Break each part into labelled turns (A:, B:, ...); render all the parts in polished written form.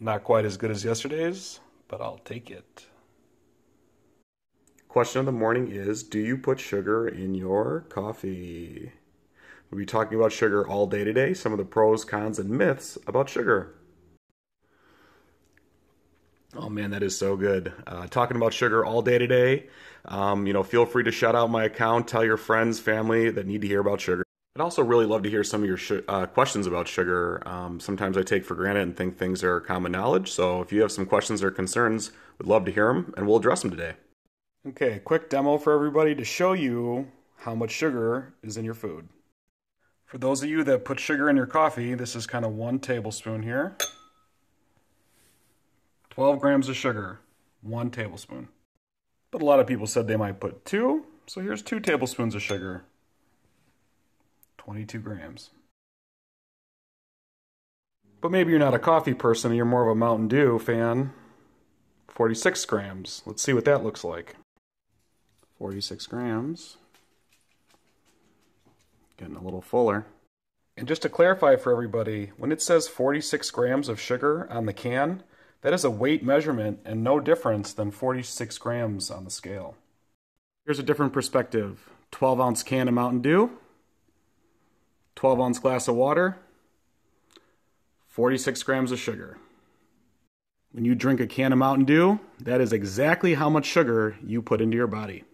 A: Not quite as good as yesterday's, but I'll take it. Question of the morning is, do you put sugar in your coffee? We'll be talking about sugar all day today, some of the pros, cons, and myths about sugar. Oh man, that is so good. Talking about sugar all day today. Feel free to shout out my account, tell your friends, family that need to hear about sugar. I'd also really love to hear some of your questions about sugar. Sometimes I take for granted and think things are common knowledge. So if you have some questions or concerns, we'd love to hear them, and we'll address them today. Okay, quick demo for everybody to show you how much sugar is in your food. For those of you that put sugar in your coffee, this is kind of 1 tablespoon here. 12 grams of sugar, 1 tablespoon. But a lot of people said they might put 2, so here's 2 tablespoons of sugar. 22 grams. But maybe you're not a coffee person and you're more of a Mountain Dew fan. 46 grams. Let's see what that looks like. 46 grams. Getting a little fuller. And just to clarify for everybody, when it says 46 grams of sugar on the can, that is a weight measurement and no difference than 46 grams on the scale. Here's a different perspective. 12-ounce can of Mountain Dew. 12-ounce glass of water, 46 grams of sugar. When you drink a can of Mountain Dew, that is exactly how much sugar you put into your body.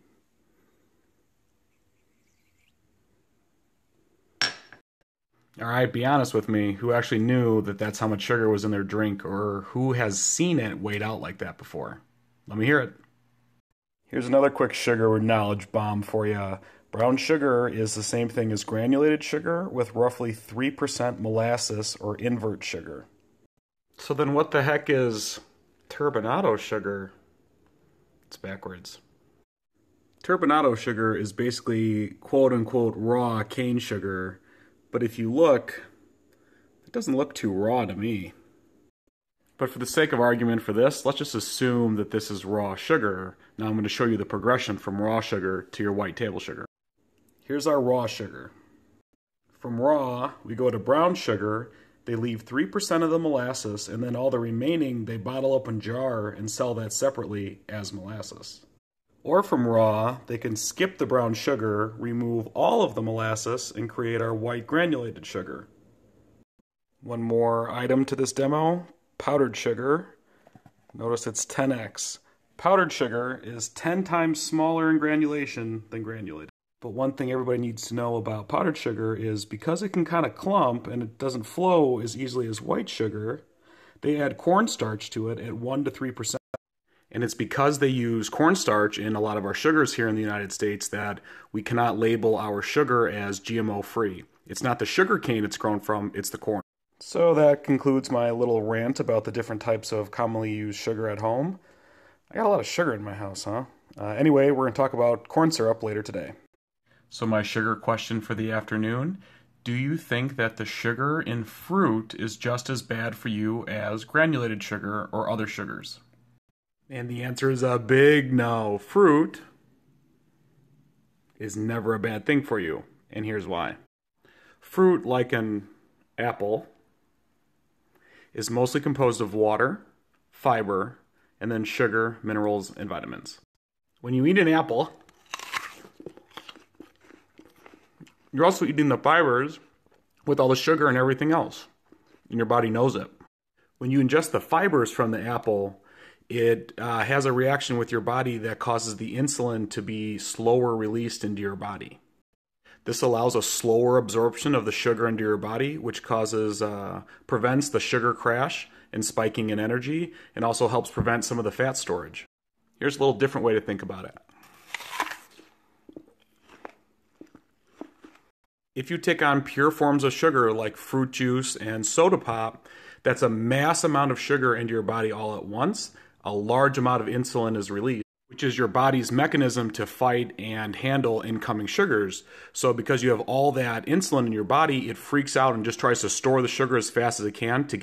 A: All right, be honest with me, who actually knew that that's how much sugar was in their drink, or who has seen it weighed out like that before? Let me hear it. Here's another quick sugar knowledge bomb for you. Brown sugar is the same thing as granulated sugar with roughly 3% molasses or invert sugar. So then what the heck is turbinado sugar? It's backwards. Turbinado sugar is basically quote-unquote raw cane sugar, but if you look, it doesn't look too raw to me. But for the sake of argument for this, let's just assume that this is raw sugar. Now I'm going to show you the progression from raw sugar to your white table sugar. Here's our raw sugar. From raw, we go to brown sugar. They leave 3% of the molasses, and then all the remaining they bottle up in jar and sell that separately as molasses. Or from raw, they can skip the brown sugar, remove all of the molasses, and create our white granulated sugar. One more item to this demo, powdered sugar. Notice it's 10x. Powdered sugar is 10 times smaller in granulation than granulated. But one thing everybody needs to know about powdered sugar is because it can kind of clump and it doesn't flow as easily as white sugar, they add cornstarch to it at 1 to 3%. And it's because they use cornstarch in a lot of our sugars here in the United States that we cannot label our sugar as GMO-free. It's not the sugar cane it's grown from, it's the corn. So that concludes my little rant about the different types of commonly used sugar at home. I got a lot of sugar in my house, huh? Anyway, we're going to talk about corn syrup later today. So my sugar question for the afternoon, do you think that the sugar in fruit is just as bad for you as granulated sugar or other sugars? And the answer is a big no. Fruit is never a bad thing for you, and here's why. Fruit, like an apple, is mostly composed of water, fiber, and then sugar, minerals, and vitamins. When you eat an apple, you're also eating the fibers with all the sugar and everything else, and your body knows it. When you ingest the fibers from the apple, it has a reaction with your body that causes the insulin to be slower released into your body. This allows a slower absorption of the sugar into your body, which prevents the sugar crash and spiking in energy, and also helps prevent some of the fat storage. Here's a little different way to think about it. If you take on pure forms of sugar like fruit juice and soda pop, that's a mass amount of sugar into your body all at once. A large amount of insulin is released, which is your body's mechanism to fight and handle incoming sugars. So because you have all that insulin in your body, it freaks out and just tries to store the sugar as fast as it can to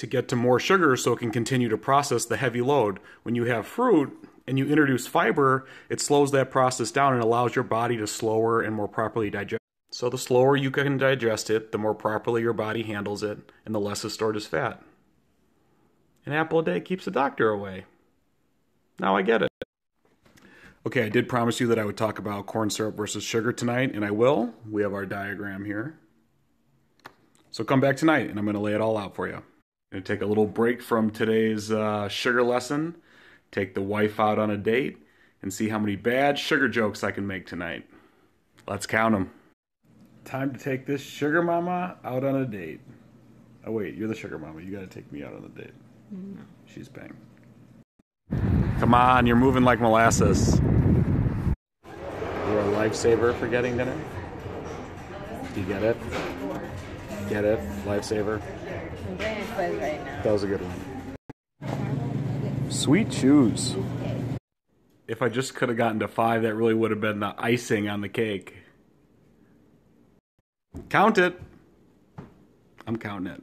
A: get to more sugar so it can continue to process the heavy load. When you have fruit and you introduce fiber, it slows that process down and allows your body to slower and more properly digest. So the slower you can digest it, the more properly your body handles it, and the less is stored as fat. An apple a day keeps the doctor away. Now I get it. Okay, I did promise you that I would talk about corn syrup versus sugar tonight, and I will. We have our diagram here. So come back tonight, and I'm going to lay it all out for you. I'm going to take a little break from today's sugar lesson, take the wife out on a date, and see how many bad sugar jokes I can make tonight. Let's count them. Time to take this sugar mama out on a date. Oh wait, you're the sugar mama. You got to take me out on the date. No. She's paying. Come on, you're moving like molasses. You're a lifesaver for getting dinner? Do you get it? Get it? Lifesaver?
B: I'm doing a quiz right now.
A: That was a good one. Sweet shoes. If I just could have gotten to 5, that really would have been the icing on the cake. Count it. I'm counting it.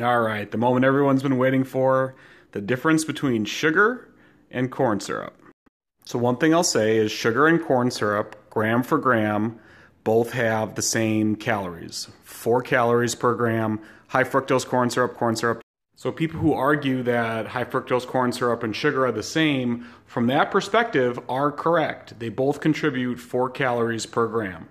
A: All right, the moment everyone's been waiting for, the difference between sugar and corn syrup. So one thing I'll say is sugar and corn syrup, gram for gram, both have the same calories. 4 calories per gram. High fructose corn syrup. So people who argue that high fructose corn syrup and sugar are the same, from that perspective, are correct. They both contribute 4 calories per gram.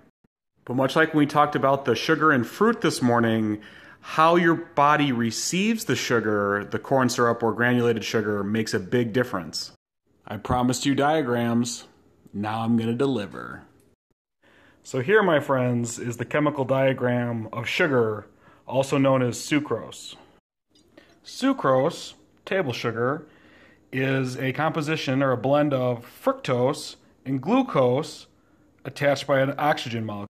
A: But much like when we talked about the sugar in fruit this morning, how your body receives the sugar, the corn syrup or granulated sugar, makes a big difference. I promised you diagrams. Now I'm going to deliver. So here, my friends, is the chemical diagram of sugar, also known as sucrose. Sucrose, table sugar, is a composition or a blend of fructose and glucose attached by an oxygen molecule.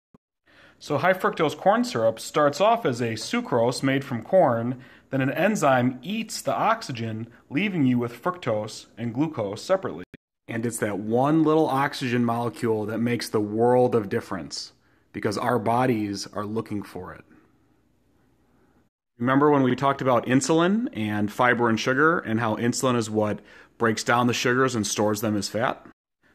A: So high fructose corn syrup starts off as a sucrose made from corn, then an enzyme eats the oxygen, leaving you with fructose and glucose separately. And it's that one little oxygen molecule that makes the world of difference, because our bodies are looking for it. Remember when we talked about insulin and fiber and sugar, and how insulin is what breaks down the sugars and stores them as fat?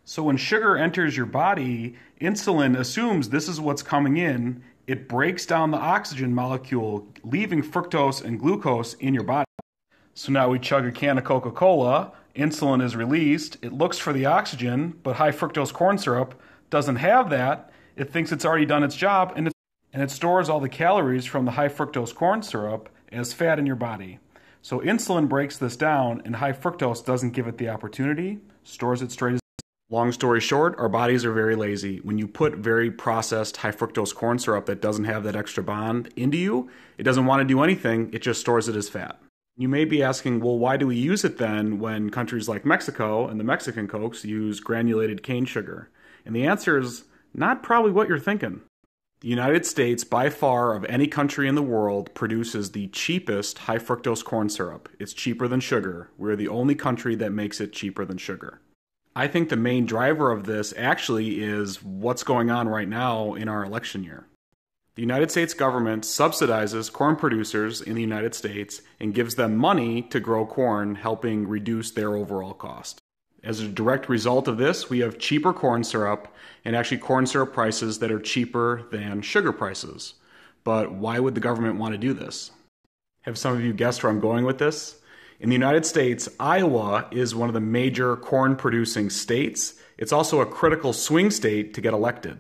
A: So when sugar enters your body, insulin assumes this is what's coming in. It breaks down the oxygen molecule, leaving fructose and glucose in your body. So now we chug a can of Coca-Cola, insulin is released, it looks for the oxygen, but high fructose corn syrup doesn't have that. It thinks it's already done its job, and it stores all the calories from the high fructose corn syrup as fat in your body. So insulin breaks this down, and high fructose doesn't give it the opportunity, stores it straight as. Long story short, our bodies are very lazy. When you put very processed high fructose corn syrup that doesn't have that extra bond into you, it doesn't want to do anything, it just stores it as fat. You may be asking, well, why do we use it then when countries like Mexico and the Mexican Cokes use granulated cane sugar? And the answer is not probably what you're thinking. The United States, by far of any country in the world, produces the cheapest high fructose corn syrup. It's cheaper than sugar. We're the only country that makes it cheaper than sugar. I think the main driver of this actually is what's going on right now in our election year. The United States government subsidizes corn producers in the United States and gives them money to grow corn, helping reduce their overall cost. As a direct result of this, we have cheaper corn syrup, and actually corn syrup prices that are cheaper than sugar prices. But why would the government want to do this? Have some of you guessed where I'm going with this? In the United States, Iowa is one of the major corn-producing states. It's also a critical swing state to get elected.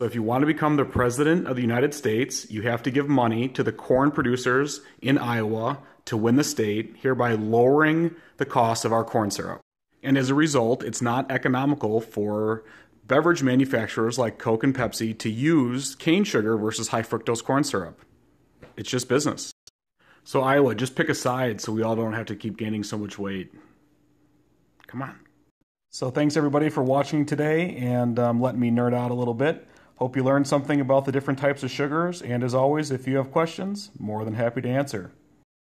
A: So if you want to become the president of the United States, you have to give money to the corn producers in Iowa to win the state, hereby lowering the cost of our corn syrup. And as a result, it's not economical for beverage manufacturers like Coke and Pepsi to use cane sugar versus high fructose corn syrup. It's just business. So Iowa, just pick a side so we all don't have to keep gaining so much weight. Come on. So thanks everybody for watching today and letting me nerd out a little bit. Hope you learned something about the different types of sugars. And as always, if you have questions, more than happy to answer.